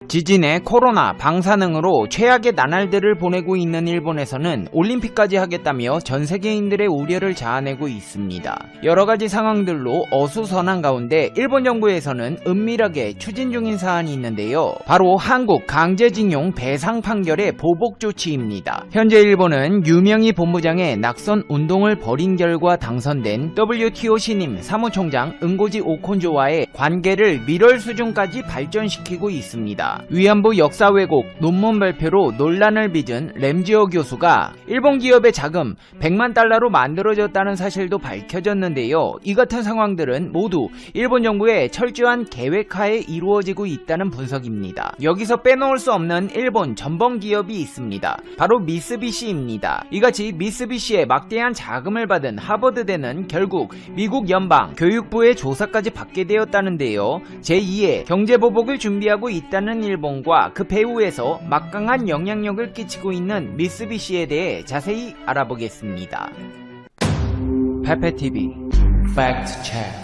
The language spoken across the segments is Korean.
지진에 코로나, 방사능으로 최악의 나날들을 보내고 있는 일본에서는 올림픽까지 하겠다며 전 세계인들의 우려를 자아내고 있습니다. 여러가지 상황들로 어수선한 가운데 일본 정부에서는 은밀하게 추진 중인 사안이 있는데요. 바로 한국 강제징용 배상 판결의 보복 조치입니다. 현재 일본은 유명희 본부장의 낙선 운동을 벌인 결과 당선된 WTO 신임 사무총장 은고지 오콘조와의 관계를 밀월 수준까지 발전시키고 있습니다. 위안부 역사 왜곡 논문 발표로 논란을 빚은 램지어 교수가 일본 기업의 자금 100만 달러로 만들어졌다는 사실도 밝혀졌는데요. 이 같은 상황들은 모두 일본 정부의 철저한 계획하에 이루어지고 있다는 분석입니다. 여기서 빼놓을 수 없는 일본 전범 기업이 있습니다. 바로 미쓰비시입니다. 이같이 미쓰비시의 막대한 자금을 받은 하버드대는 결국 미국 연방 교육부의 조사까지 받게 되었다는데요. 제2의 경제보복을 준비하고 있다는 일본과 그 배후에서 막강한 영향력을 끼치고 있는 미쓰비시에 대해 자세히 알아보겠습니다. 페페TV 팩트 체크.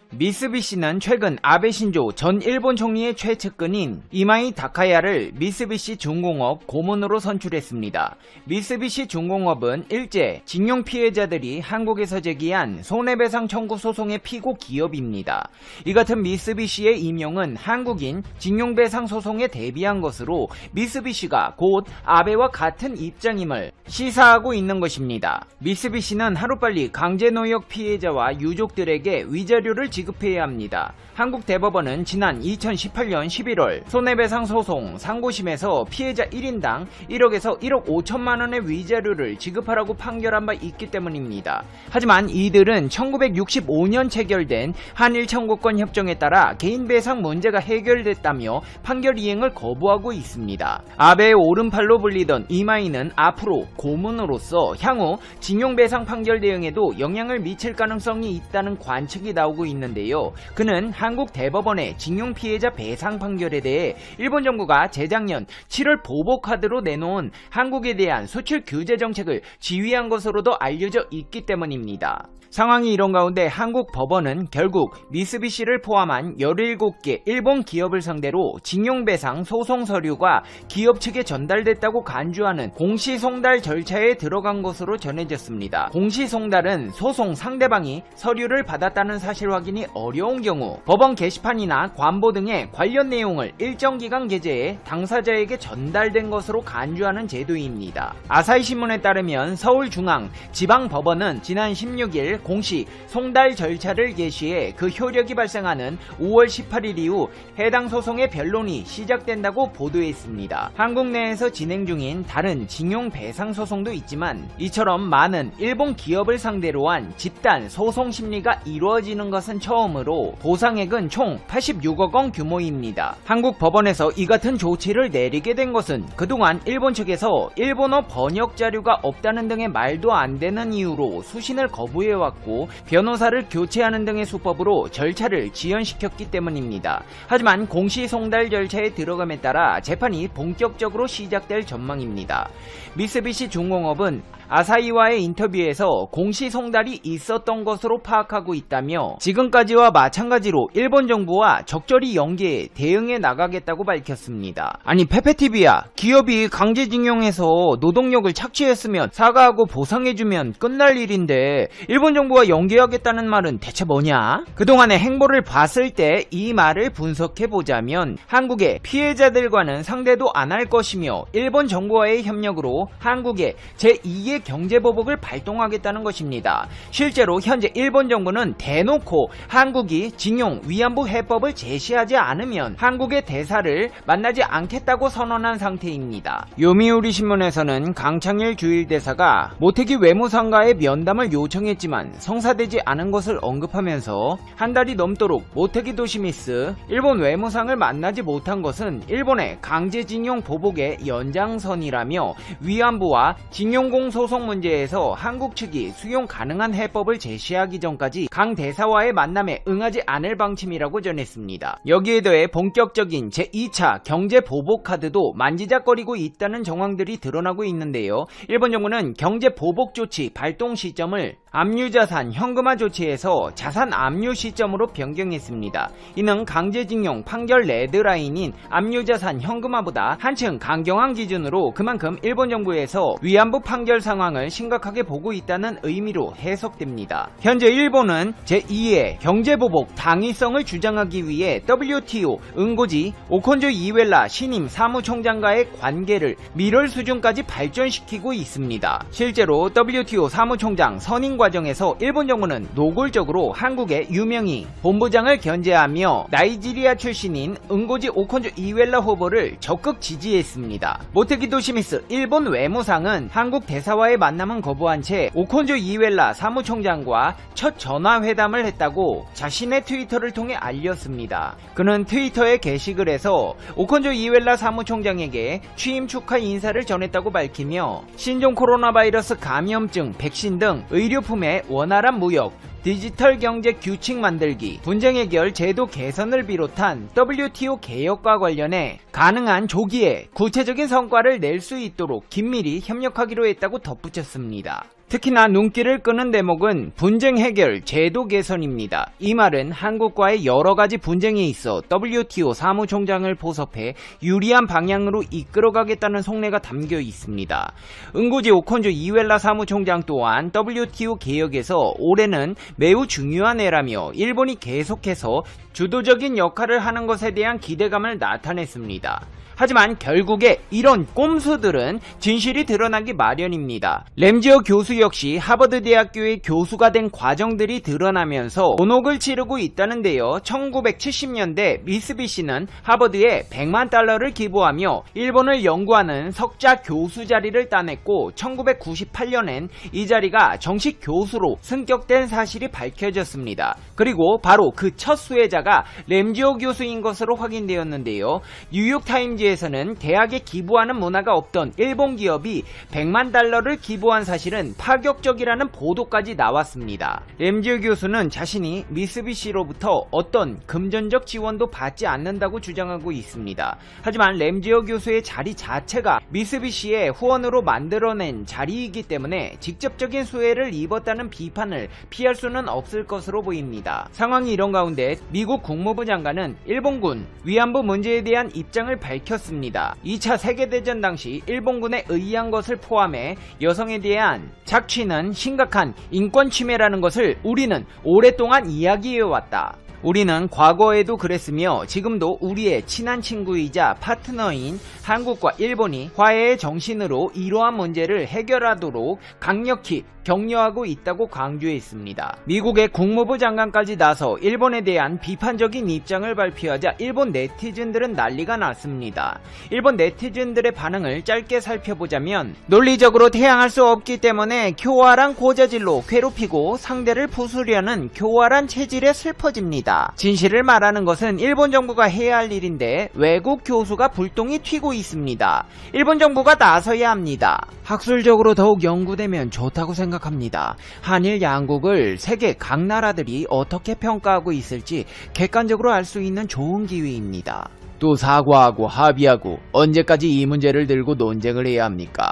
미쓰비시는 최근 아베 신조 전 일본 총리의 최측근인 이마이 다카야를 미쓰비시 중공업 고문으로 선출했습니다. 미쓰비시 중공업은 일제 징용 피해자들이 한국에서 제기한 손해배상 청구 소송의 피고 기업입니다. 이 같은 미쓰비시의 임용은 한국인 징용배상 소송에 대비한 것으로 미쓰비시가 곧 아베와 같은 입장임을 시사하고 있는 것입니다. 미쓰비시는 하루빨리 강제노역 피해자와 유족들에게 위자료를 지급해야 합니다. 한국 대법원은 지난 2018년 11월 손해배상 소송 상고심에서 피해자 1인당 1억에서 1억 5천만 원의 위자료를 지급하라고 판결한 바 있기 때문입니다. 하지만 이들은 1965년 체결된 한일 청구권 협정에 따라 개인배상 문제가 해결됐다며 판결 이행을 거부하고 있습니다. 아베의 오른팔로 불리던 이마이는 앞으로 고문으로서 향후 징용배상 판결 대응에도 영향을 미칠 가능성이 있다는 관측이 나오고 있는데요. 그는 한국 대법원의 징용 피해자 배상 판결에 대해 일본 정부가 재작년 7월 보복카드로 내놓은 한국에 대한 수출 규제 정책을 지휘한 것으로도 알려져 있기 때문입니다. 상황이 이런 가운데 한국 법원은 결국 미쓰비시를 포함한 17개 일본 기업을 상대로 징용배상 소송 서류가 기업 측에 전달됐다고 간주하는 공시송달 절차에 들어간 것으로 전해졌습니다. 공시송달은 소송 상대방이 서류를 받았다는 사실 확인이 어려운 경우 법원 게시판이나 관보 등의 관련 내용을 일정 기간 게재해 당사자에게 전달된 것으로 간주하는 제도입니다. 아사히신문에 따르면 서울중앙지방법원은 지난 16일 공시 송달 절차를 개시해 그 효력이 발생하는 5월 18일 이후 해당 소송의 변론이 시작된다고 보도했습니다. 한국 내에서 진행 중인 다른 징용 배상 소송도 있지만 이처럼 많은 일본 기업을 상대로 한 집단 소송 심리가 이루어지는 것은 처음으로 보상액은 총 86억 원 규모입니다. 한국 법원에서 이 같은 조치를 내리게 된 것은 그동안 일본 측에서 일본어 번역 자료가 없다는 등의 말도 안 되는 이유로 수신을 거부해왔고 변호사를 교체하는 등의 수법으로 절차를 지연시켰기 때문입니다. 하지만 공시송달 절차에 들어감에 따라 재판이 본격적으로 시작될 전망입니다. 미쓰비시 중공업은 아사히와의 인터뷰에서 공시송달이 있었던 것으로 파악하고 있다며 지금까지와 마찬가지로 일본 정부와 적절히 연계해 대응해 나가겠다고 밝혔습니다. 아니 페페TV야, 기업이 강제징용해서 노동력을 착취했으면 사과하고 보상해주면 끝날 일인데 일본 정부와 연계하겠다는 말은 대체 뭐냐? 그동안의 행보를 봤을 때 이 말을 분석해보자면 한국의 피해자들과는 상대도 안 할 것이며 일본 정부와의 협력으로 한국의 제2의 경제보복을 발동하겠다는 것입니다. 실제로 현재 일본 정부는 대놓고 한국이 징용 위안부 해법을 제시하지 않으면 한국의 대사를 만나지 않겠다고 선언한 상태입니다. 요미우리 신문에서는 강창일 주일대사가 모태기 외무상과의 면담을 요청했지만 성사되지 않은 것을 언급하면서 한 달이 넘도록 모태기 도시미스 일본 외무상을 만나지 못한 것은 일본의 강제징용 보복의 연장선이라며 위안부와 징용공소송 문제에서 한국 측이 수용 가능한 해법을 제시하기 전까지 강 대사와의 만남 만남에 응하지 않을 방침이라고 전했습니다. 여기에 더해 본격적인 제2차 경제 보복 카드도 만지작거리고 있다는 정황들이 드러나고 있는데요. 일본 정부는 경제 보복 조치 발동 시점을 압류자산 현금화 조치에서 자산 압류 시점으로 변경했습니다. 이는 강제징용 판결 레드라인인 압류자산 현금화보다 한층 강경한 기준으로 그만큼 일본 정부에서 위안부 판결 상황을 심각하게 보고 있다는 의미로 해석됩니다. 현재 일본은 제2의 경제보복 당위성을 주장하기 위해 WTO 은고지 오콘조 이웰라 신임 사무총장과의 관계를 밀월 수준까지 발전시키고 있습니다. 실제로 WTO 사무총장 선임 과정에서 일본 정부는 노골적으로 한국의 유명희 본부장을 견제하며 나이지리아 출신인 은고지 오콘조 이웰라 후보를 적극 지지했습니다. 모테기 도시미스 일본 외무상은 한국 대사와의 만남은 거부한 채 오콘조 이웰라 사무총장과 첫 전화회담을 했다고 자신의 트위터를 통해 알렸습니다. 그는 트위터에 게시글에서 오콘조 이웰라 사무총장에게 취임 축하 인사를 전했다고 밝히며 신종 코로나 바이러스 감염증, 백신 등 의료품의 원활한 무역, 디지털 경제 규칙 만들기, 분쟁 해결 제도 개선을 비롯한 WTO 개혁과 관련해 가능한 조기에 구체적인 성과를 낼 수 있도록 긴밀히 협력하기로 했다고 덧붙였습니다. 특히나 눈길을 끄는 대목은 분쟁 해결 제도 개선입니다. 이 말은 한국과의 여러가지 분쟁에 있어 WTO 사무총장을 포섭해 유리한 방향으로 이끌어가겠다는 속내가 담겨 있습니다. 은고지 오콘조 이웰라 사무총장 또한 WTO 개혁에서 올해는 매우 중요한 해라며 일본이 계속해서 주도적인 역할을 하는 것에 대한 기대감을 나타냈습니다. 하지만 결국에 이런 꼼수들은 진실이 드러나기 마련입니다. 램지어 교수 역시 하버드 대학교의 교수가 된 과정들이 드러나면서 곤혹을 치르고 있다는데요. 1970년대 미쓰비시는 하버드에 100만 달러를 기부하며 일본을 연구하는 석자 교수 자리를 따냈고 1998년엔 이 자리가 정식 교수로 승격된 사실이 밝혀졌습니다. 그리고 바로 그 첫 수혜자가 램지어 교수인 것으로 확인되었는데요. 뉴욕타임즈에서는 대학에 기부하는 문화가 없던 일본 기업이 100만 달러를 기부한 사실은 파격적이라는 보도까지 나왔습니다. 램지어 교수는 자신이 미쓰비시로부터 어떤 금전적 지원도 받지 않는다고 주장하고 있습니다. 하지만 램지어 교수의 자리 자체가 미쓰비시의 후원으로 만들어낸 자리이기 때문에 직접적인 수혜를 입었다는 비판을 피할 수는 없을 것으로 보입니다. 상황이 이런 가운데 미국 국무부 장관은 일본군 위안부 문제에 대한 입장을 밝혔습니다. 2차 세계대전 당시 일본군에 의한 것을 포함해 여성에 대한 착취는 심각한 인권 침해라는 것을 우리는 오랫동안 이야기해왔다. 우리는 과거에도 그랬으며 지금도 우리의 친한 친구이자 파트너인 한국과 일본이 화해의 정신으로 이러한 문제를 해결하도록 강력히 격려하고 있다고 강조했습니다. 미국의 국무부 장관까지 나서 일본에 대한 비판적인 입장을 발표하자 일본 네티즌들은 난리가 났습니다. 일본 네티즌들의 반응을 짧게 살펴보자면 논리적으로 태양할 수 없기 때문에 교활한 고자질로 괴롭히고 상대를 부수려는 교활한 체질에 슬퍼집니다. 진실을 말하는 것은 일본 정부가 해야 할 일인데 외국 교수가 불똥이 튀고 있습니다. 일본 정부가 나서야 합니다. 학술적으로 더욱 연구되면 좋다고 생각합니다. 한일 양국을 세계 각 나라들이 어떻게 평가하고 있을지 객관적으로 알 수 있는 좋은 기회입니다. 또 사과하고 합의하고 언제까지 이 문제를 들고 논쟁을 해야 합니까?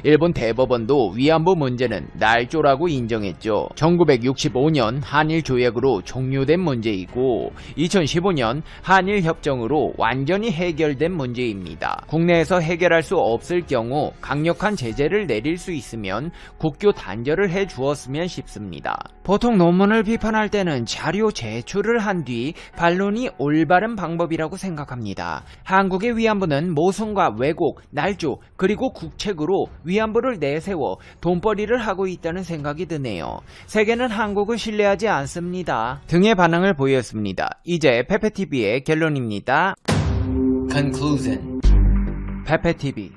일본 대법원도 위안부 문제는 날조라고 인정했죠. 1965년 한일 조약으로 종료된 문제이고 2015년 한일 협정으로 완전히 해결된 문제입니다. 국내에서 해결할 수 없을 경우 강력한 제재를 내릴 수 있으면 국교 단절을 해 주었으면 싶습니다. 보통 논문을 비판할 때는 자료 제출을 한 뒤 반론이 올바른 방법이라고 생각합니다. 한국의 위안부는 모순과 왜곡, 날조, 그리고 국책으로 위안부를 내세워 돈벌이를 하고 있다는 생각이 드네요. 세계는 한국을 신뢰하지 않습니다. 등의 반응을 보였습니다. 이제 페페TV의 결론입니다. Conclusion. 페페TV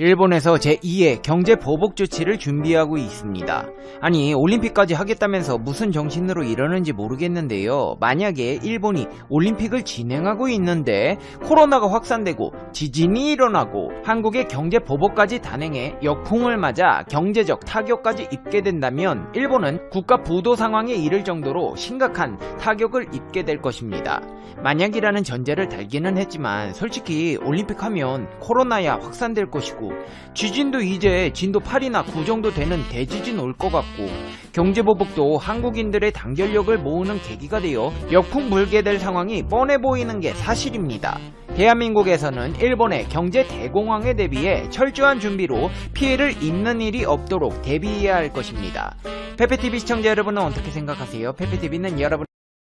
일본에서 제2의 경제 보복 조치를 준비하고 있습니다. 아니, 올림픽까지 하겠다면서 무슨 정신으로 이러는지 모르겠는데요. 만약에 일본이 올림픽을 진행하고 있는데 코로나가 확산되고 지진이 일어나고 한국의 경제 보복까지 단행해 역풍을 맞아 경제적 타격까지 입게 된다면 일본은 국가 부도 상황에 이를 정도로 심각한 타격을 입게 될 것입니다. 만약이라는 전제를 달기는 했지만 솔직히 올림픽 하면 코로나야 확산될 것이고 지진도 이제 진도 8이나 9 정도 되는 대지진 올 것 같고 경제보복도 한국인들의 단결력을 모으는 계기가 되어 역풍 불게 될 상황이 뻔해 보이는 게 사실입니다. 대한민국에서는 일본의 경제 대공황에 대비해 철저한 준비로 피해를 입는 일이 없도록 대비해야 할 것입니다. 페페TV 시청자 여러분은 어떻게 생각하세요? 페페TV는 여러분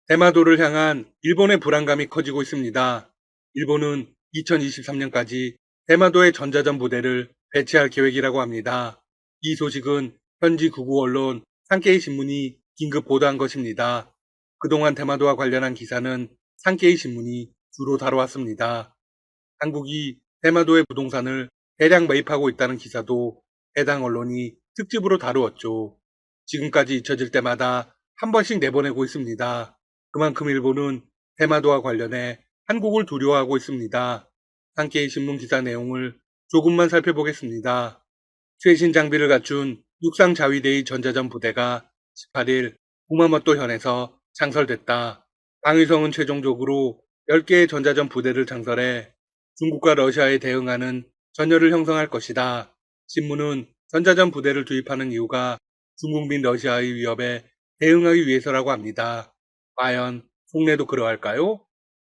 대마도를 향한 일본의 불안감이 커지고 있습니다. 일본은 2023년까지 대마도에 전자전 부대를 배치할 계획이라고 합니다. 이 소식은 현지 구구 언론 산케이 신문이 긴급 보도한 것입니다. 그동안 대마도와 관련한 기사는 산케이 신문이 주로 다뤄왔습니다. 한국이 대마도의 부동산을 대량 매입하고 있다는 기사도 해당 언론이 특집으로 다루었죠. 지금까지 잊혀질 때마다 한 번씩 내보내고 있습니다. 그만큼 일본은 대마도와 관련해 한국을 두려워하고 있습니다. 산케이 신문 기사 내용을 조금만 살펴보겠습니다. 최신 장비를 갖춘 육상 자위대의 전자전 부대가 18일 구마모토 현에서 창설됐다. 방위성은 최종적으로 10개의 전자전 부대를 창설해 중국과 러시아에 대응하는 전열을 형성할 것이다. 신문은 전자전 부대를 투입하는 이유가 중국 및 러시아의 위협에 대응하기 위해서라고 합니다. 과연 속내도 그러할까요?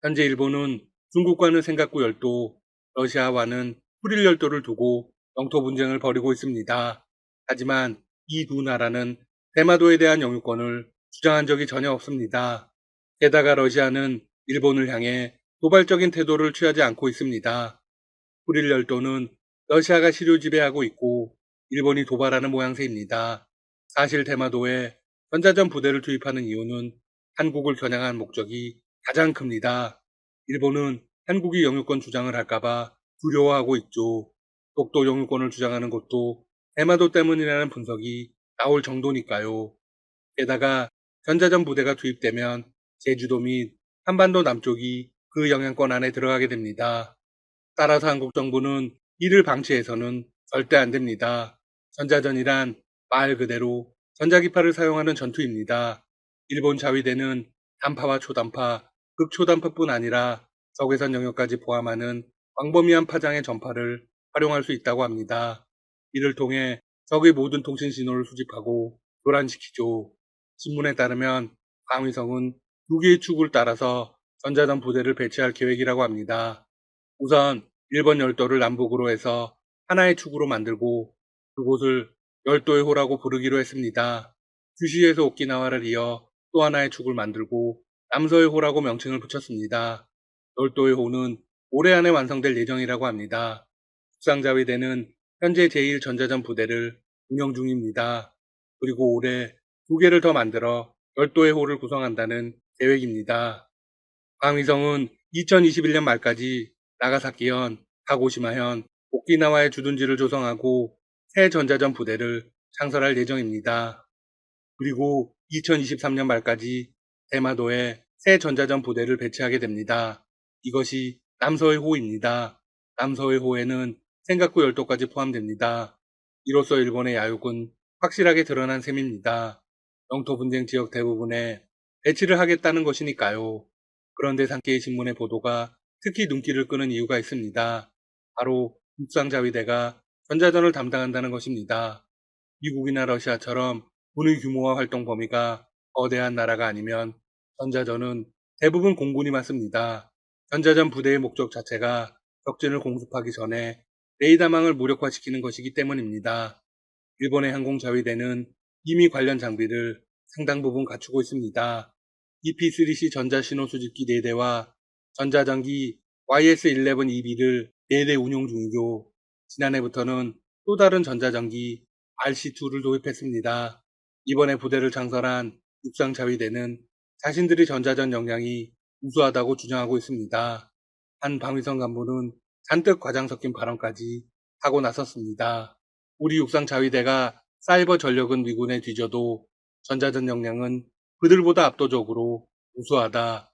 현재 일본은 중국과는 생각구 열도, 러시아와는 후릴 열도를 두고 영토 분쟁을 벌이고 있습니다. 하지만 이 두 나라는 대마도에 대한 영유권을 주장한 적이 전혀 없습니다. 게다가 러시아는 일본을 향해 도발적인 태도를 취하지 않고 있습니다. 후릴 열도는 러시아가 시료 지배하고 있고 일본이 도발하는 모양새입니다. 사실 대마도에 전자전 부대를 투입하는 이유는 한국을 겨냥한 목적이 가장 큽니다. 일본은 한국이 영유권 주장을 할까봐 두려워하고 있죠. 독도 영유권을 주장하는 것도 대마도 때문이라는 분석이 나올 정도니까요. 게다가 전자전 부대가 투입되면 제주도 및 한반도 남쪽이 그 영향권 안에 들어가게 됩니다. 따라서 한국 정부는 이를 방치해서는 절대 안 됩니다. 전자전이란 말 그대로 전자기파를 사용하는 전투입니다. 일본 자위대는 단파와 초단파, 극초단파뿐 아니라 적외선 영역까지 포함하는 광범위한 파장의 전파를 활용할 수 있다고 합니다. 이를 통해 적의 모든 통신 신호를 수집하고 교란시키죠. 신문에 따르면 방위성은 2개의 축을 따라서 전자전 부대를 배치할 계획이라고 합니다. 우선 일본 열도를 남북으로 해서 하나의 축으로 만들고 그곳을 열도의 호라고 부르기로 했습니다. 규슈에서 오키나와를 이어 또 하나의 축을 만들고 남서의 호라고 명칭을 붙였습니다. 열도의 호는 올해 안에 완성될 예정이라고 합니다. 국상자위대는 현재 제1전자전 부대를 운영 중입니다. 그리고 올해 2개를 더 만들어 열도의 호를 구성한다는 계획입니다. 방위성은 2021년 말까지 나가사키현, 카고시마현, 오키나와의 주둔지를 조성하고 새 전자전 부대를 창설할 예정입니다. 그리고 2023년 말까지 대마도에 새 전자전 부대를 배치하게 됩니다. 이것이 남서해 호입니다. 남서해 호에는 센가쿠 열도까지 포함됩니다. 이로써 일본의 야욕은 확실하게 드러난 셈입니다. 영토 분쟁 지역 대부분에 배치를 하겠다는 것이니까요. 그런데 산케이 신문의 보도가 특히 눈길을 끄는 이유가 있습니다. 바로 육상자위대가 전자전을 담당한다는 것입니다. 미국이나 러시아처럼 군의 규모와 활동 범위가 거대한 나라가 아니면 전자전은 대부분 공군이 맡습니다. 전자전 부대의 목적 자체가 적진을 공습하기 전에 레이더망을 무력화시키는 것이기 때문입니다. 일본의 항공자위대는 이미 관련 장비를 상당 부분 갖추고 있습니다. EP-3C 전자신호 수집기 4대와 전자전기 YS-11EB를 4대 운용 중이고 지난해부터는 또 다른 전자전기 RC-2를 도입했습니다. 이번에 부대를 창설한 육상자위대는 자신들이 전자전 역량이 우수하다고 주장하고 있습니다. 한 방위성 간부는 잔뜩 과장 섞인 발언까지 하고 나섰습니다. 우리 육상 자위대가 사이버 전력은 미군에 뒤져도 전자전 역량은 그들보다 압도적으로 우수하다.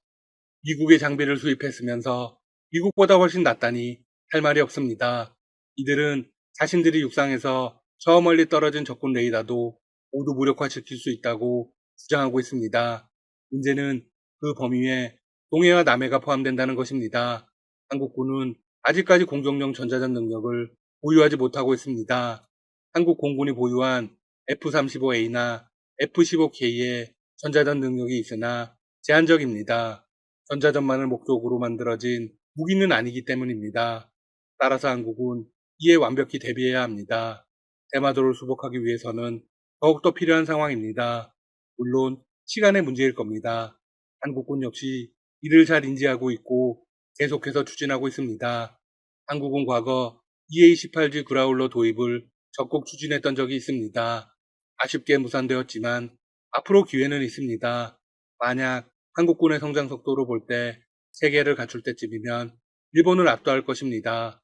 미국의 장비를 수입했으면서 미국보다 훨씬 낫다니 할 말이 없습니다. 이들은 자신들이 육상에서 저 멀리 떨어진 적군 레이더도 모두 무력화시킬 수 있다고 주장하고 있습니다. 문제는 그 범위에 동해와 남해가 포함된다는 것입니다. 한국군은 아직까지 공격용 전자전 능력을 보유하지 못하고 있습니다. 한국 공군이 보유한 F-35A나 F-15K의 전자전 능력이 있으나 제한적입니다. 전자전만을 목적으로 만들어진 무기는 아니기 때문입니다. 따라서 한국은 이에 완벽히 대비해야 합니다. 대마도를 수복하기 위해서는 더욱더 필요한 상황입니다. 물론 시간의 문제일 겁니다. 한국군 역시 이를 잘 인지하고 있고 계속해서 추진하고 있습니다. 한국은 과거 EA-18G 그라울러 도입을 적극 추진했던 적이 있습니다. 아쉽게 무산되었지만 앞으로 기회는 있습니다. 만약 한국군의 성장 속도로 볼 때 세계를 갖출 때쯤이면 일본을 압도할 것입니다.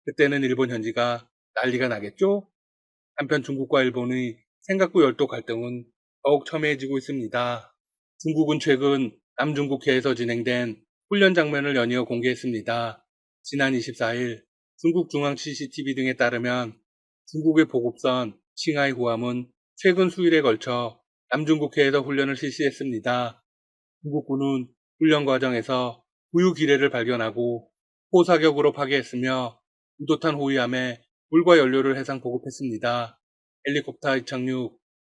그때는 일본 현지가 난리가 나겠죠? 한편 중국과 일본의 생각구 열도 갈등은 더욱 첨예해지고 있습니다. 중국은 최근 남중국해에서 진행된 훈련 장면을 연이어 공개했습니다. 지난 24일 중국 중앙 CCTV 등에 따르면 중국의 보급선 칭하이 호함은 최근 수일에 걸쳐 남중국해에서 훈련을 실시했습니다. 중국군은 훈련 과정에서 구유 기뢰를 발견하고 포사격으로 파괴했으며 유도탄 호위함에 물과 연료를 해상 보급했습니다. 헬리콥터 이착륙,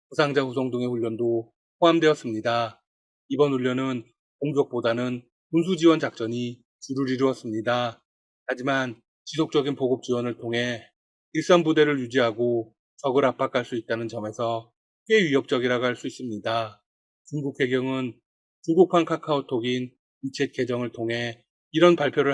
부상자 후송 등의 훈련도 포함되었습니다. 이번 훈련은 공격보다는 군수 지원 작전이 주를 이루었습니다. 하지만 지속적인 보급 지원을 통해 일선 부대를 유지하고 적을 압박할 수 있다는 점에서 꽤 위협적이라고 할 수 있습니다. 중국 해경은 중국판 카카오톡인 위챗 계정을 통해 이런 발표를 하게